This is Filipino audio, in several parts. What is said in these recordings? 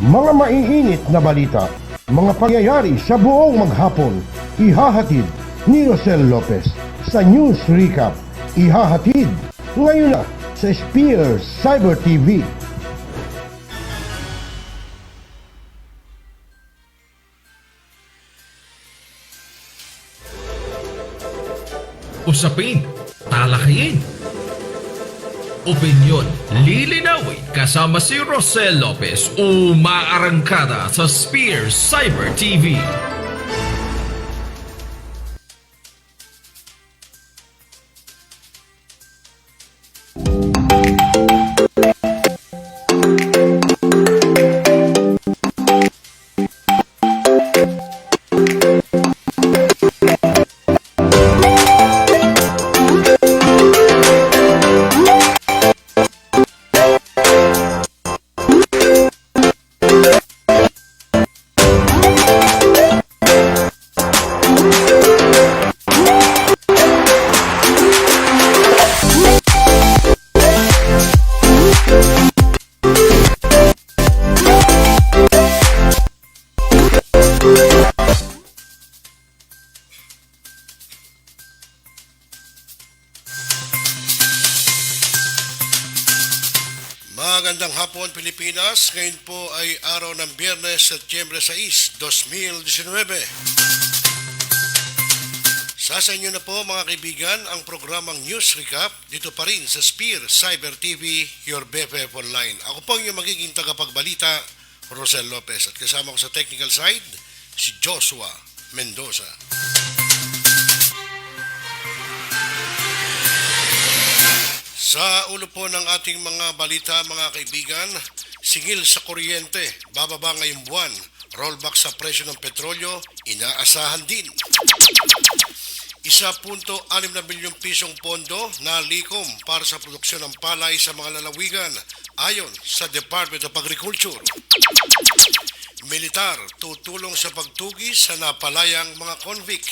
Mga maiinit na balita, mga pangyayari sa buong maghapon, ihahatid ni Rocel Lopez sa News Recap. Ihahatid ngayon na sa Spear Cyber TV. Usapin, talakayin, opinyon, lilinawin kasama si Rocel Lopez, umaarangkada sa Spear Cyber TV. Magandang hapon Pilipinas, ngayon po ay araw ng Biyernes, Setyembre 6, 2019. Sa inyo na po mga kaibigan ang programang News Recap dito pa rin sa Spear Cyber TV, your BFF Online. Ako po yung magiging tagapagbalita, Rocel Lopez, at kasama ko sa technical side, si Joshua Mendoza. Sa ulo po ng ating mga balita mga kaibigan, singil sa kuryente, bababa ngayong buwan, rollback sa presyo ng petrolyo, inaasahan din. 1.6 bilyong pisong pondo na likom para sa produksyon ng palay sa mga lalawigan ayon sa Department of Agriculture. Militar, tutulong sa pagtugis sa napalayang mga convict.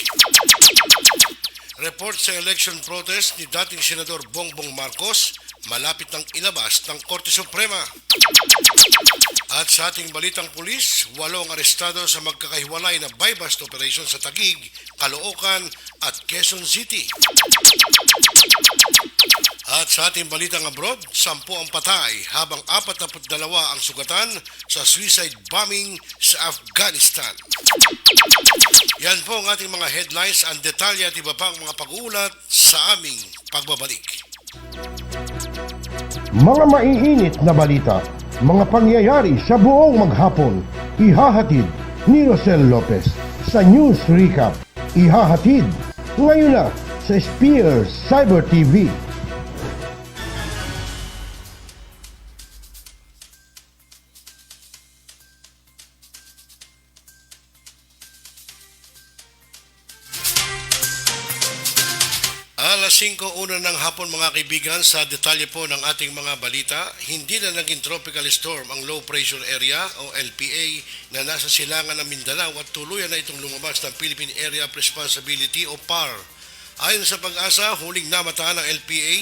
Report sa election protest ni dating Senador Bongbong Marcos, malapit ng ilabas ng Korte Suprema. At sa ating balitang pulis, 8 arestado sa magkakahiwalay na buy-bust operation sa Taguig, Caloocan at Quezon City. At sa ating balitang abroad, 10 ang patay habang 42 ang sugatan sa suicide bombing sa Afghanistan. Yan po ang ating mga headlines, ang detalye at iba pang mga pag-uulat sa aming pagbabalik. Mga maiinit na balita, mga pangyayari sa buong maghapon, ihahatid ni Rocel Lopez sa News Recap. Ihahatid ngayon na sa Spear Cyber TV. Alas 5:01 ng hapon mga kaibigan, sa detalye po ng ating mga balita, hindi na naging tropical storm ang low pressure area o LPA na nasa silangan ng Mindanao at tuluyan na itong lumabas ng Philippine Area of Responsibility o PAR. Ayon sa Pag-asa, huling namataan ng LPA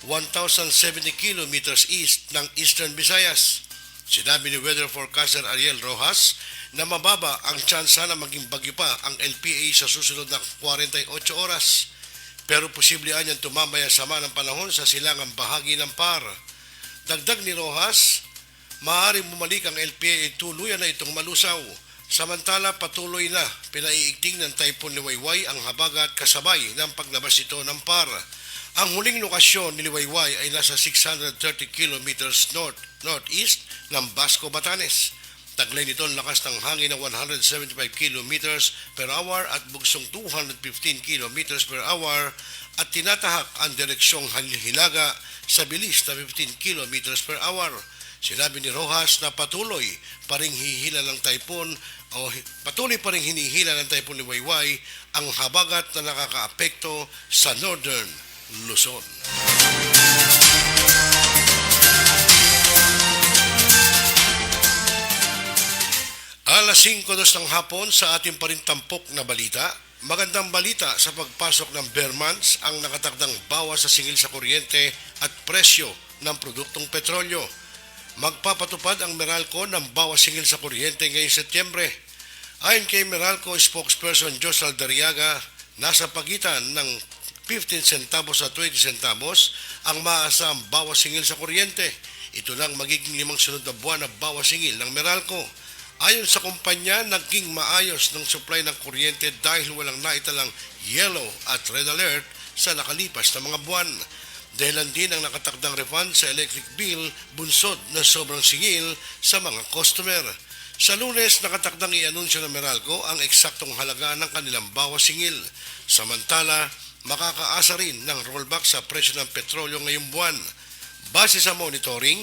1,070 kilometers east ng Eastern Visayas. Sinabi ni weather forecaster Ariel Rojas na mababa ang tsansa na maging bagyo pa ang LPA sa susunod na 48 oras. Pero posible niyang tumambay ang sama ng panahon sa silangang bahagi ng PAR. Dagdag ni Rojas, maaaring bumalik ang LPA at tuluyan na itong malusaw. Samantala patuloy na pinaiigting ng Typhoon Liwayway ang habagat kasabay ng paglabas ito ng PAR. Ang huling lokasyon ni Liwayway ay nasa 630 kilometers northeast ng Basco, Batanes. Taglay nito ang lakas ng hangin na 175 kilometers per hour at bugsong 215 kilometers per hour at tinatahak ang direksyong hilaga sa bilis na 15 kilometers per hour. Sinabi ni Rojas na patuloy pa ring hinihila ng typhoon ni Wayway ang habagat na nakakaapekto sa Northern Luzon. Alas 5:02 ng hapon sa ating parintampok na balita, magandang balita sa pagpasok ng bear months ang nakatagdang bawas sa singil sa kuryente at presyo ng produktong petrolyo. Magpapatupad ang Meralco ng bawas singil sa kuryente ngayong Setyembre. Ayon kay Meralco spokesperson Rocel nasa pagitan ng 15 centavos at 20 centavos ang maaasahang bawas singil sa kuryente. Ito lang magiging 5 sunod na buwan na bawas singil ng Meralco. Ayon sa kumpanya, naging maayos ng supply ng kuryente dahil walang naitalang yellow at red alert sa nakalipas na mga buwan. Dahilan din ang nakatakdang refund sa electric bill bunsod na sobrang singil sa mga customer. Sa Lunes, nakatakdang i-anunsyo ng Meralco ang eksaktong halaga ng kanilang bawas singil. Samantala, makakaasa rin ng rollback sa presyo ng petrolyo ngayong buwan. Base sa monitoring,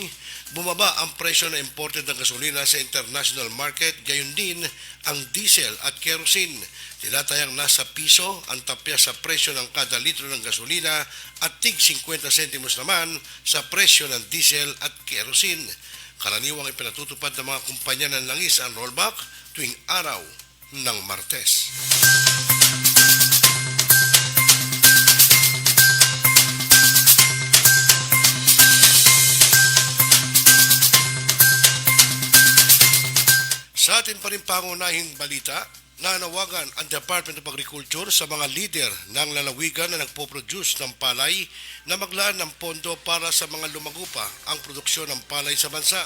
bumaba ang presyo na imported ng gasolina sa international market, gayon din ang diesel at kerosene. Tinatayang nasa piso ang tapya sa presyo ng kada litro ng gasolina at tig 50 sentimos naman sa presyo ng diesel at kerosene. Karaniwang ipinatutupad ng mga kumpanya ng langis ang rollback tuwing araw ng Martes. Sa atin pa rin pangunahing balita, nanawagan ang Department of Agriculture sa mga lider ng lalawigan na nagpo-produce ng palay na maglaan ng pondo para sa mga lumagupa ang produksyon ng palay sa bansa.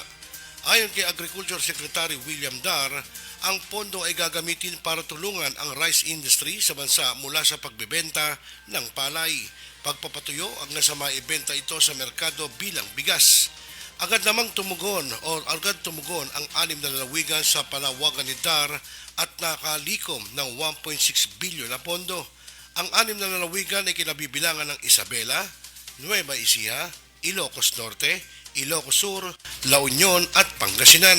Ayon kay Agriculture Secretary William Dar, ang pondo ay gagamitin para tulungan ang rice industry sa bansa mula sa pagbebenta ng palay. Pagpapatuyo ang nasa maibenta ito sa merkado bilang bigas. Agad tumugon ang 6 na lalawigan sa panawagan ni Dar at nakalikom ng 1.6 bilyon na pondo. Ang 6 na lalawigan ay kinabibilangan ng Isabela, Nueva Ecija, Ilocos Norte, Ilocos Sur, La Union at Pangasinan.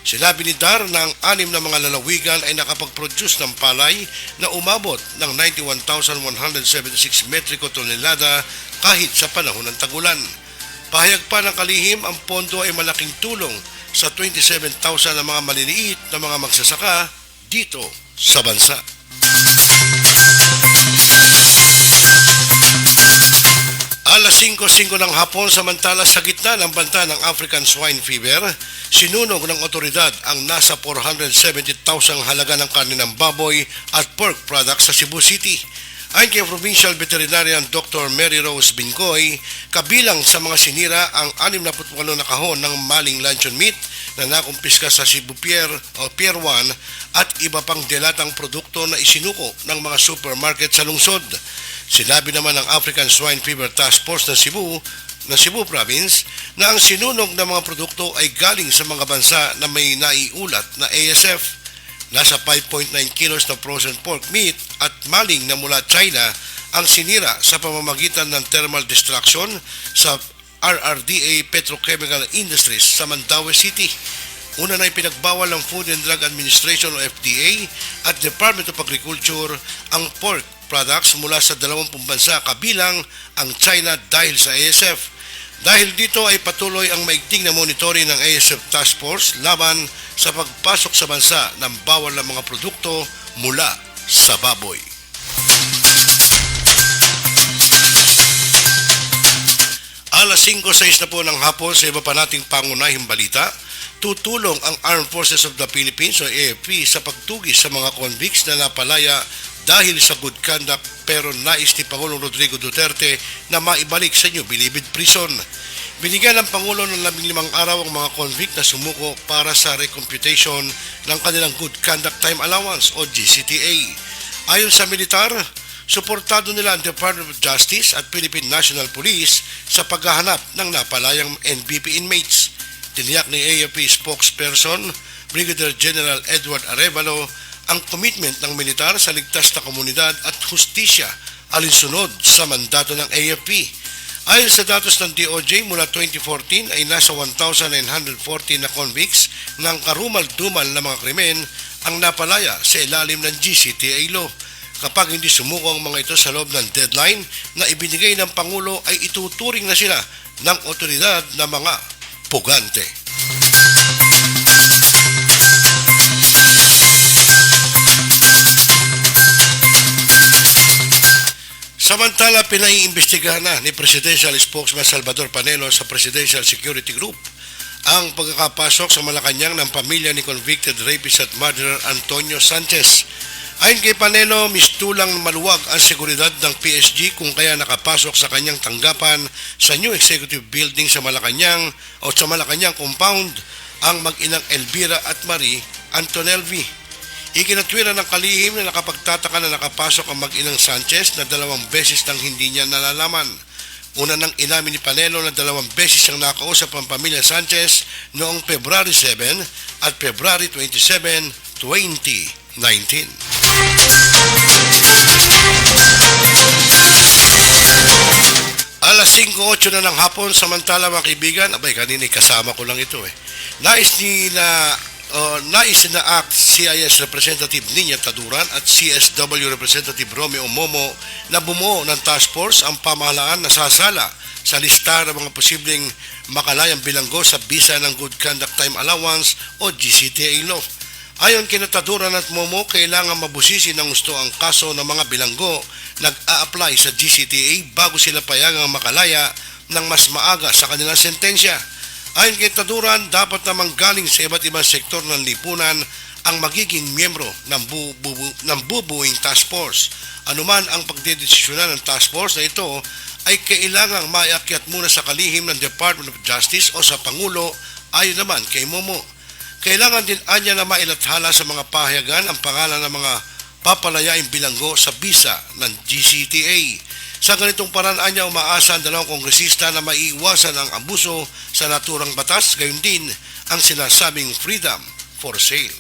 Sinabi ni Dar na ang 6 na mga lalawigan ay nakapag-produce ng palay na umabot ng 91,176 metriko tonelada kahit sa panahon ng tagulan. Pahayag pa ng kalihim, ang pondo ay malaking tulong sa 27,000 na mga maliliit na mga magsasaka dito sa bansa. Alas 5:05 ng hapon, samantala sa gitna ng banta ng African Swine Fever, sinunog ng otoridad ang nasa 470,000 halaga ng karne ng baboy at pork products sa Cebu City. Ayon kay Provincial Veterinarian Dr. Mary Rose Bincoy, kabilang sa mga sinira ang 68 na kahon ng maling luncheon meat na nakumpiska sa Cebu Pier 1 at iba pang delatang produkto na isinuko ng mga supermarket sa lungsod. Sinabi naman ng African Swine Fever Task Force ng Cebu Province na ang sinunog ng mga produkto ay galing sa mga bansa na may naiulat na ASF. Nasa 5.9 kilos na frozen pork meat at maling na mula China ang sinira sa pamamagitan ng thermal destruction sa RRDA Petrochemical Industries sa Mandaue City. Una na ipinagbawal ng Food and Drug Administration o FDA at Department of Agriculture ang pork products mula sa 20 bansa kabilang ang China dahil sa ASF. Dahil dito ay patuloy ang maigting na monitoring ng ASF Task Force laban sa pagpasok sa bansa ng bawal na mga produkto mula sa baboy. Alas 5:06 na po ng hapon sa iba pa nating pangunahing balita. Tutulong ang Armed Forces of the Philippines o AFP sa pagtugis sa mga convicts na napalaya dahil sa good conduct pero nais ni Pangulong Rodrigo Duterte na maibalik sa New Bilibid Prison. Binigyan ng Pangulo ng 15 araw ang mga convict na sumuko para sa recomputation ng kanilang Good Conduct Time Allowance o GCTA. Ayon sa militar, suportado nila ang Department of Justice at Philippine National Police sa paghahanap ng napalayang NBP inmates. Tiniyak ni AFP spokesperson Brigadier General Edward Arevalo ang commitment ng militar sa ligtas na komunidad at hustisya alinsunod sa mandato ng AFP. Ayon sa datos ng DOJ, mula 2014 ay nasa 1,940 na convicts ng karumal-dumal na mga krimen ang napalaya sa ilalim ng GCTA law. Kapag hindi sumuko ang mga ito sa loob ng deadline na ibinigay ng Pangulo ay ituturing na sila ng otoridad na mga pugante. Samantala, pinaiimbestigahan na ni Presidential Spokesman Salvador Panelo sa Presidential Security Group ang pagkakapasok sa Malacanang ng pamilya ni convicted rapist at murderer Antonio Sanchez. Ayon kay Panelo, mistulang maluwag ang seguridad ng PSG kung kaya nakapasok sa kanyang tanggapan sa new executive building sa Malacanang o sa Malacanang compound ang mag-inang Elvira at Marie Antonelvi. Ikinatwira ng kalihim na nakapagtataka na nakapasok ang mag-inang Sanchez na 2 beses nang hindi niya nalalaman. Una nang inamin ni Panelo na 2 beses ang nakausap ang pamilya Sanchez noong February 7 at February 27, 2019. Alas 5:08 na ng hapon, samantala mga kaibigan, abay kanina kasama ko lang ito Nais na act CIS Representative Ninya Taduran at CSW Representative Romeo Momo na bumuo ng task force ang pamahalaan na sasala sa lista ng mga posibleng makalayang bilanggo sa bisa ng Good Conduct Time Allowance o GCTA law. Ayon kina Taduran at Momo, kailangan mabusisi ng gusto ang kaso ng mga bilanggo nag-a-apply sa GCTA bago sila payagang makalaya ng mas maaga sa kanilang sentensya. Ayon kay Taduran, dapat namang galing sa iba't ibang sektor ng lipunan ang magiging miyembro ng bubuing task force. Anuman ang pagdedesisyonan ng task force na ito ay kailangang maiakyat muna sa kalihim ng Department of Justice o sa Pangulo. Ayon naman kay Momo, kailangan din anya na mailathala sa mga pahayagan ang pangalan ng mga papalayaing bilanggo sa bisa ng GCTA. Sa ganitong paraan anya umaasa ang 2 kongresista na maiiwasan ang abuso sa naturang batas, gayon din ang sinasabing freedom for sale.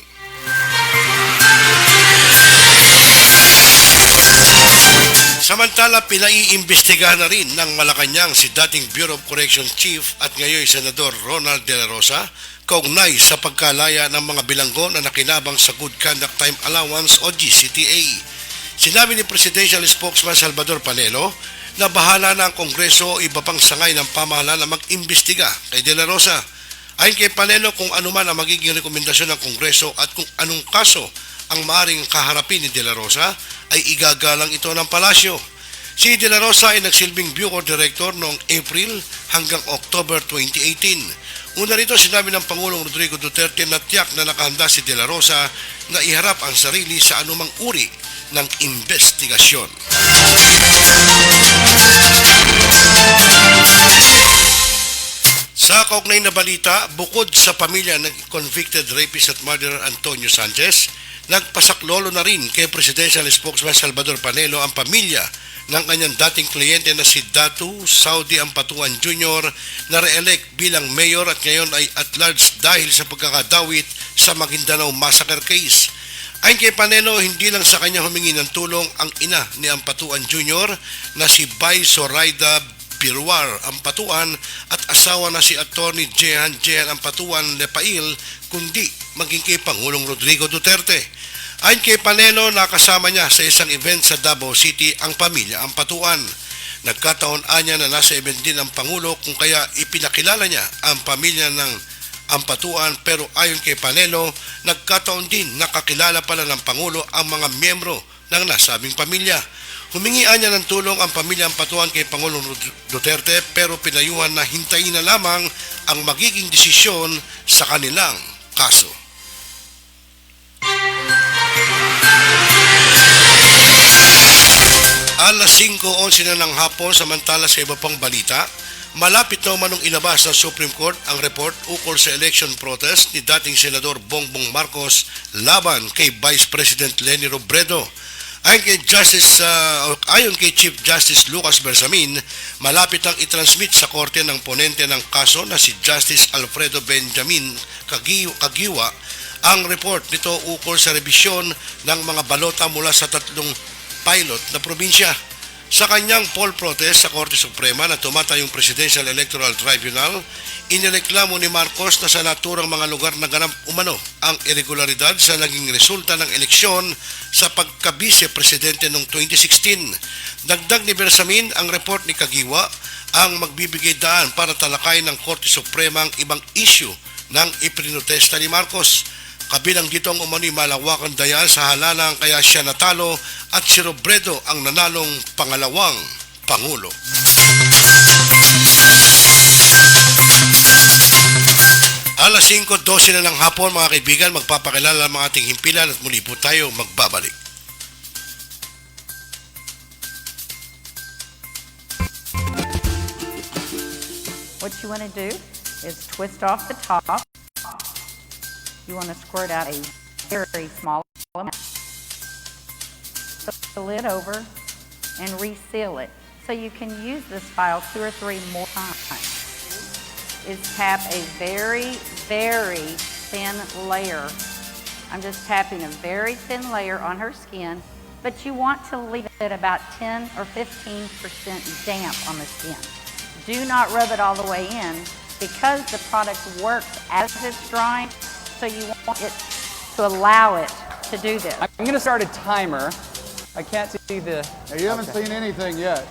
Samantala, pinaiimbestigahan na rin ng Malacanang si dating Bureau of Corrections Chief at ngayon Senador Ronald De La Rosa kaugnay sa pagkalaya ng mga bilanggo na nakinabang sa Good Conduct Time Allowance o GCTA. Sinabi ni Presidential Spokesman Salvador Panelo na bahala na ang Kongreso o iba pang sangay ng pamahalaan na mag-imbestiga kay De La Rosa. Ayon kay Panelo, kung ano man ang magiging rekomendasyon ng Kongreso at kung anong kaso ang maaaring kaharapin ni De La Rosa ay igagalang ito ng palasyo. Si De La Rosa ay nagsilbing Bureau Director noong April hanggang October 2018. Una rito, sinabi ng Pangulong Rodrigo Duterte na tiyak na nakahanda si De La Rosa na iharap ang sarili sa anumang uri ng investigasyon. Sa kaugnay na balita, bukod sa pamilya ng convicted rapist at murderer Antonio Sanchez, nagpasaklolo na rin kay Presidential Spokesman Salvador Panelo ang pamilya ng kanyang dating kliyente na si Datu Saudi Ampatuan Jr. na re-elect bilang mayor at ngayon ay at large dahil sa pagkakadawit sa Maguindanao Massacre case. Ayon kay Panelo, hindi lang sa kanya humingi ng tulong ang ina ni Ampatuan Jr. na si Bay Zoraida Pirwar Ampatuan at asawa na si Attorney Jehan Ampatuan Lepail, kundi maging kay Pangulong Rodrigo Duterte. Ayon kay Panelo, nakasama niya sa isang event sa Davao City ang pamilya Ampatuan. Nagkataon anya na nasa event din ang Pangulo kung kaya ipinakilala niya ang pamilya ng Ampatuan, pero ayon kay Panelo, nagkataon din nakakilala pala ng Pangulo ang mga miyembro ng nasabing pamilya. Humingi anya ng tulong ang pamilya Ampatuan kay Pangulong Duterte pero pinayuhan na hintayin na lamang ang magiging desisyon sa kanilang kaso. Alas 5:11 na ng hapon, samantala sa iba pang balita, malapit na umanong ilabas ng Supreme Court ang report ukol sa election protest ni dating Senador Bongbong Marcos laban kay Vice President Leni Robredo. Ayon kay Chief Justice Lucas Bersamin, malapit ang itransmit sa korte ng ponente ng kaso na si Justice Alfredo Benjamin Caguioa ang report nito ukol sa rebisyon ng mga balota mula sa 3 pilot na probinsya. Sa kanyang poll protest sa Korte Suprema na tumatayong Presidential Electoral Tribunal, inireklamo ni Marcos na sa naturang mga lugar na ganap umano ang irregularidad sa naging resulta ng eleksyon sa pagka-vice-presidente noong 2016. Dagdag ni Bersamin, ang report ni Caguioa ang magbibigay daan para talakayin ng Korte Suprema ang ibang issue ng iprinotesta ni Marcos. Kabilang dito ang umano'y malawakang dayaan sa halalan kaya siya natalo at si Robredo ang nanalong pangalawang Pangulo. 5:12 na ng hapon mga kaibigan, magpapakilala ang mga ating himpilan at muli po tayo magbabalik. What you want to do is twist off the top. You want to squirt out a very small amount. Put the lid over and reseal it. So you can use this file 2 or 3 more times. Is tap a very, very thin layer. I'm just tapping a very thin layer on her skin, but you want to leave it about 10 or 15% damp on the skin. Do not rub it all the way in because the product works as it's drying, so you want it to allow it to do this. I'm going to start a timer. I can't see the... Now, you haven't seen anything yet.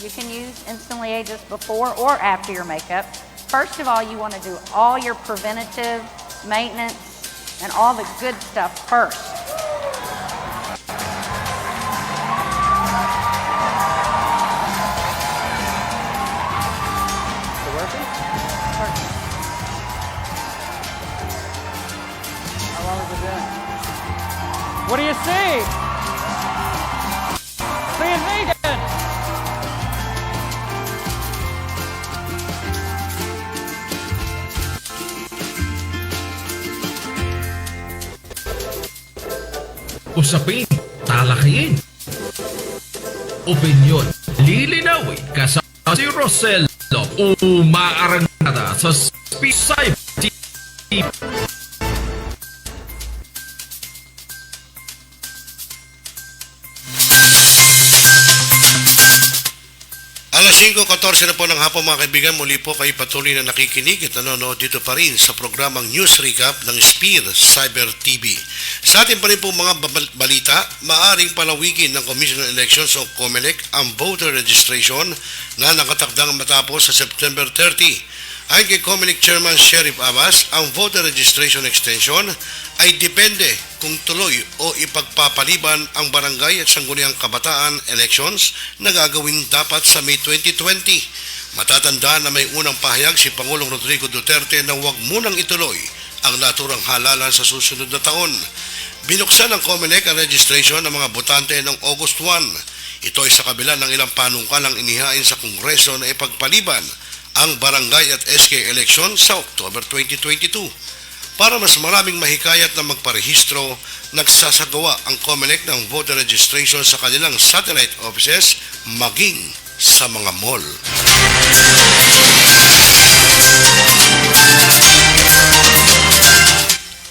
You can use Instantly Ageless before or after your makeup. First of all, you want to do all your preventative maintenance and all the good stuff first. Is it working? How long has it been? What do you see? Being vegan! Usapin, talakayin. Opinyon, lilinawin kasama si Rocel umaarangkada sa Spearside TV. Alas 5:14 na po ng hapon mga kaibigan, muli po kayo patuloy na nakikinig at nanonood dito pa rin sa programang News Recap ng Spear Cyber TV. Sa ating pa rin po mga balita, maaring palawigin ng Commission on Elections o COMELEC ang voter registration na nakatakdang matapos sa September 30. Ayon kay COMELEC Chairman Sheriff Abbas, ang voter registration extension ay depende kung tuloy o ipagpapaliban ang barangay at sangguniang kabataan elections na gagawin dapat sa May 2020. Matatandaan na may unang pahayag si Pangulong Rodrigo Duterte na huwag munang ituloy ang naturang halalan sa susunod na taon. Binuksan ng COMELEC ang registration ng mga botante noong August 1. Ito ay sa kabila ng ilang panukalang inihain sa Kongreso na ipagpaliban ang barangay at SK election sa October 2022. Para mas maraming mahikayat na magparehistro, nagsasagawa ang COMELEC ng voter registration sa kanilang satellite offices maging sa mga mall.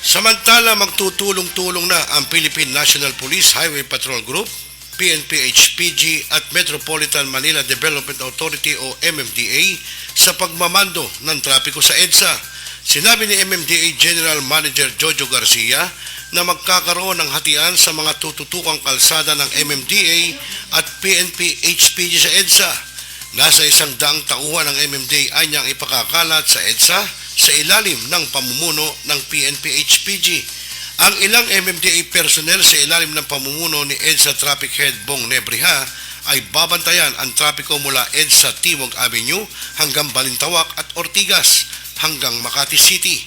Samantala, magtutulong-tulong na ang Philippine National Police Highway Patrol Group, PNP-HPG at Metropolitan Manila Development Authority o MMDA sa pagmamando ng trapiko sa EDSA. Sinabi ni MMDA General Manager Jojo Garcia na magkakaroon ng hatian sa mga tututukang kalsada ng MMDA at PNP-HPG sa EDSA. Nasa 100 tauhan ng MMDA ay niyang ipakakalat sa EDSA sa ilalim ng pamumuno ng PNP-HPG. Ang ilang MMDA personnel sa ilalim ng pamumuno ni EDSA Traffic Head Bong Nebriha ay babantayan ang trapiko mula EDSA Timog Avenue hanggang Balintawak at Ortigas hanggang Makati City.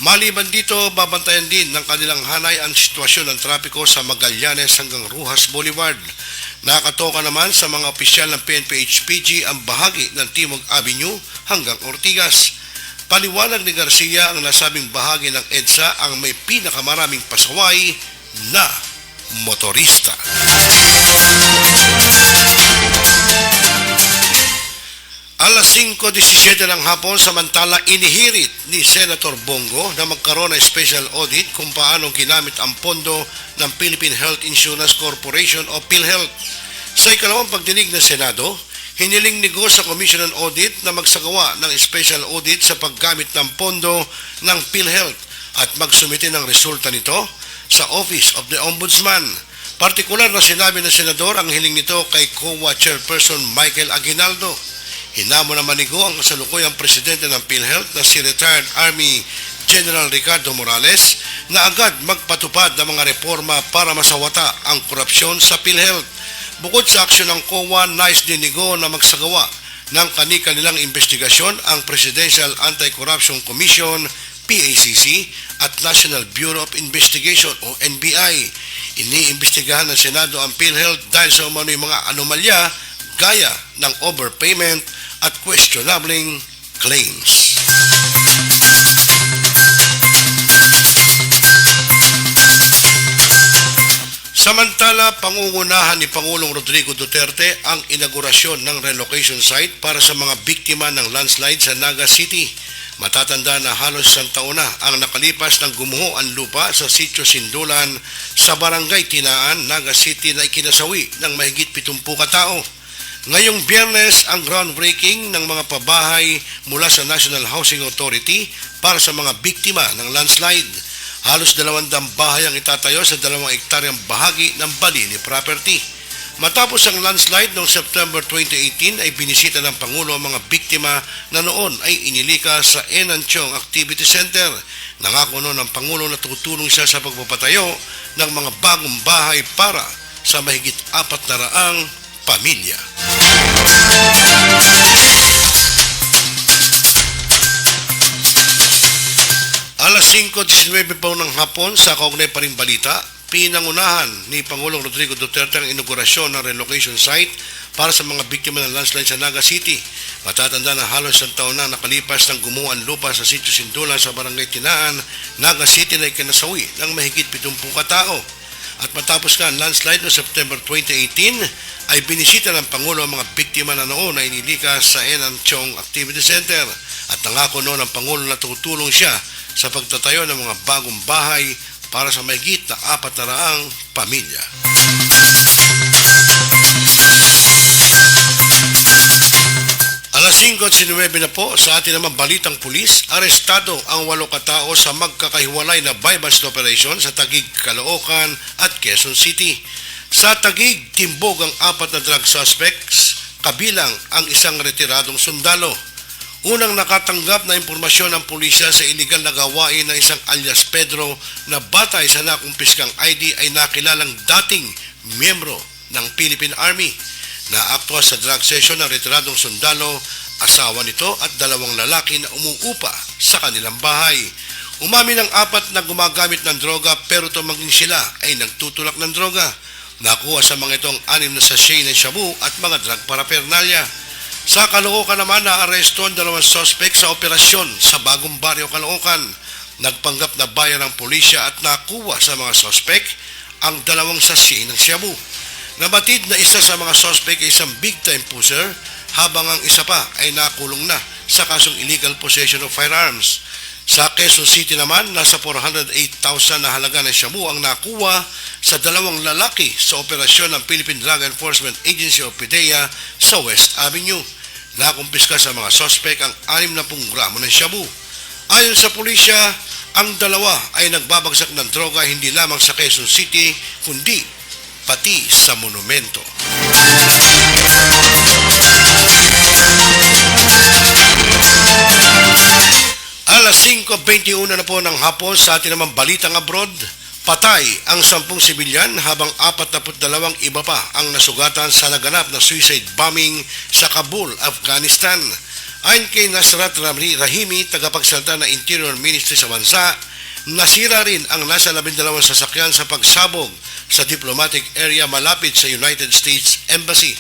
Maliban dito, babantayan din ng kanilang hanay ang sitwasyon ng trapiko sa Magallanes hanggang Rujas Boulevard. Nakatoka naman sa mga opisyal ng PNP-HPG ang bahagi ng Timog Avenue hanggang Ortigas. Paliwanag ni Garcia ang nasabing bahagi ng EDSA ang may pinakamaraming pasaway na motorista. Alas 5:17 ng hapon, samantala inihirit ni Senator Bongo na magkaroon ng special audit kung paano ginamit ang pondo ng Philippine Health Insurance Corporation o PhilHealth. Sa ikalawang pagdinig ng Senado, hiniling ni Go sa Commission on Audit na magsagawa ng special audit sa paggamit ng pondo ng PhilHealth at magsumite ng resulta nito sa Office of the Ombudsman. Partikular na sinabi ng Senador ang hiling nito kay COA Chairperson Michael Aguinaldo. Hinamo naman ni Go ang kasalukuyang presidente ng PhilHealth na si retired Army General Ricardo Morales na agad magpatupad ng mga reforma para masawata ang korupsyon sa PhilHealth. Bukod sa aksyon ng COA, nais din ni Go na magsagawa ng kanilang investigasyon ang Presidential Anti-Corruption Commission, PACC at National Bureau of Investigation o NBI. Iniimbestigahan ng Senado ang PhilHealth dahil sa umano'y mga anomalya gaya ng overpayment at questionabling claims. Samantala, pangungunahan ni Pangulong Rodrigo Duterte ang inaugurasyon ng relocation site para sa mga biktima ng landslide sa Naga City. Matatanda na halos isang taon na ang nakalipas ng gumuho ang lupa sa Sitio Sindulan sa Barangay Tinaan, Naga City na ikinasawi ng mahigit 70 katao. Ngayong Biyernes ang groundbreaking ng mga pabahay mula sa National Housing Authority para sa mga biktima ng landslide. Halos 200 bahay ang itatayo sa 2 hektaryang bahagi ng Balili property. Matapos ang landslide noong September 2018 ay binisita ng Pangulo ang mga biktima na noon ay inilika sa Enanchong Activity Center. Nangako noon ang Pangulo na tutulong siya sa pagpapatayo ng mga bagong bahay para sa mahigit 400 pamilya. Alas 5:19 po ng hapon sa kaugnay pa ring balita, pinangunahan ni Pangulong Rodrigo Duterte ang inaugurasyon ng relocation site para sa mga biktima ng landslide sa Naga City. Matatanda na halos isang taon na nakalipas ng gumuho ang lupa sa Sitio Sindulan sa Barangay Tinaan, Naga City na ikinasawi ng mahigit 70 katao. At matapos nga ang landslide noong September 2018 ay binisita ng Pangulo ang mga biktima na noon na inilika sa Enanchong Activity Center at nangako noon ang Pangulo na tutulong siya sa pagtatayo ng mga bagong bahay para sa mahigit na 400 pamilya. Alas 5:19 na po sa atin naman balitang pulis, arestado ang 8 katao sa magkakahiwalay na buy-bust operation sa Taguig, Caloocan at Quezon City. Sa Taguig, timbog ang 4 na drug suspects, kabilang ang isang retiradong sundalo. Unang nakatanggap na impormasyon ng pulisya sa iligal na gawain ng isang alias Pedro na batay sa nakumpiskang ID ay nakilalang dating miyembro ng Philippine Army. Naaktwa sa drug session ng retiradong sundalo, asawa nito at 2 lalaki na umuupa sa kanilang bahay. Umamin ang 4 na gumagamit ng droga pero tumanging sila ay nagtutulak ng droga. Nakuha sa mga itong 6 na sachet ng shabu at mga drug paraphernalia. Sa Caloocan naman, naaresto ang 2 suspect sa operasyon sa Bagong Baryo, Caloocan. Nagpanggap na bayan ng pulisya at nakuha sa mga suspect ang 2 sachet ng shabu. Nabatid na isa sa mga suspect ay isang big-time pusher habang ang isa pa ay nakulong na sa kasong illegal possession of firearms. Sa Quezon City naman, nasa 408,000 na halaga ng shabu ang nakuha sa 2 lalaki sa operasyon ng Philippine Drug Enforcement Agency o PDEA sa West Avenue. Nakumpiska sa mga suspect ang 60 gramo ng shabu. Ayon sa pulisya, ang 2 ay nagbabagsak ng droga hindi lamang sa Quezon City kundi pati sa monumento. Alas 5:21 na po ng hapon sa atin naman balitang abroad. Patay ang 10 sibilyan habang 42 iba pa ang nasugatan sa naganap na suicide bombing sa Kabul, Afghanistan. Ayon kay Nasrat Rahimi, tagapagsalita ng Interior Ministry sa bansa, nasira rin ang nasa 12 sasakyan sa pagsabog sa diplomatic area malapit sa United States Embassy.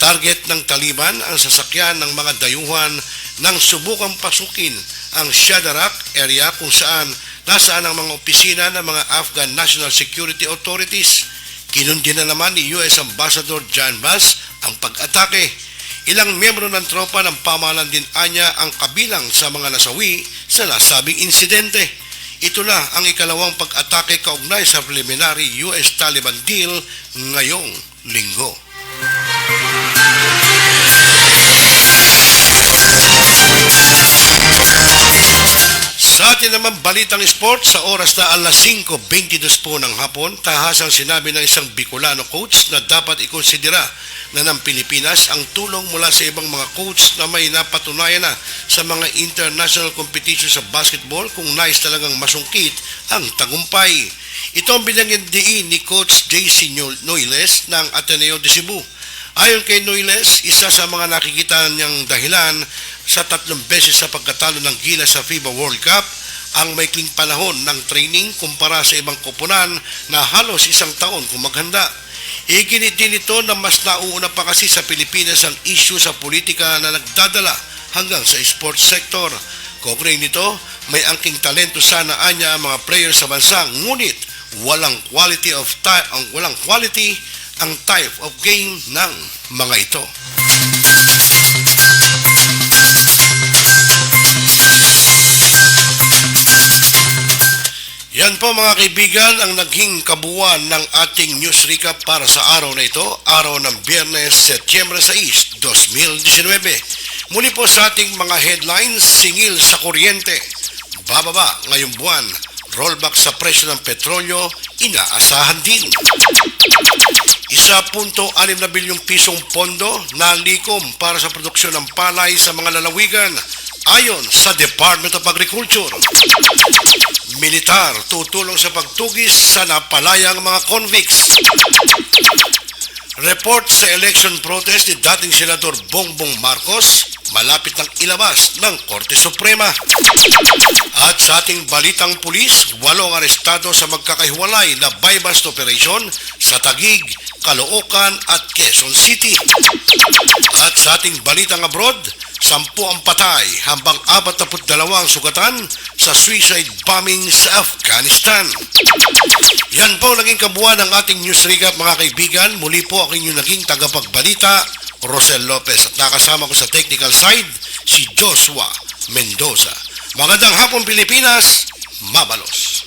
Target ng Taliban ang sasakyan ng mga dayuhan nang subukang pasukin ang Shadarak area kung saan nasaan ang mga opisina ng mga Afghan National Security Authorities. Kinundi na naman ni US Ambassador John Bass ang pag-atake. Ilang miyembro ng tropa ng pamahalaan din anya ang kabilang sa mga nasawi sa nasabing insidente. Ito na ang ikalawang pag-atake kaugnay sa preliminary US-Taliban deal ngayong linggo. Sa atin naman balitang sports sa oras na alas 5:22 po ng hapon, tahasang sinabi ng isang Bicolano coach na dapat ikonsidera na ng Pilipinas ang tulong mula sa ibang mga coach na may napatunayan na sa mga international competition sa basketball kung nais talagang masungkit ang tagumpay. Ito ang binanggit diin ni Coach JC Noiles ng Ateneo de Cebu. Ayon kay Noiles, isa sa mga nakikita niyang dahilan sa 3 beses sa pagkatalo ng Gilas sa FIBA World Cup ang maikling panahon ng training kumpara sa ibang koponan na halos isang taon kung maghanda. Iginit din ito na mas nauuna pa kasi sa Pilipinas ang issue sa politika na nagdadala hanggang sa sports sector. Kaugnay nito, may angking talento sana anya ang mga players sa bansa, ngunit walang quality ang type of game ng mga ito. Yan po mga kaibigan ang naging kabuuan ng ating news recap para sa araw na ito, araw ng Biyernes, Setyembre 6, 2019. Muli po sa ating mga headlines, singil sa kuryente, bababa ngayong buwan, rollback sa presyo ng petrolyo, inaasahan din. 1.6 bilyong pisong pondo na likom para sa produksyon ng palay sa mga lalawigan ayon sa Department of Agriculture. Militar tutulong sa pagtugis sa napalayang mga convicts. Report sa election protest ni dating Senador Bongbong Marcos, malapit ng ilabas ng Korte Suprema. At sa ating balitang pulis, 8 arestado sa magkakahiwalay na buy-bust operation sa Taguig, Caloocan at Quezon City. At sa ating balitang abroad, 10 ang patay, hambang 42 ang sugatan sa suicide bombing sa Afghanistan. Yan po naging kabuuan ng ating news recap mga kaibigan. Muli po ang inyong naging tagapagbalita, Rocel Lopez, at nakasama ko sa technical side, si Joshua Mendoza. Magandang hapon Pilipinas, mabalos!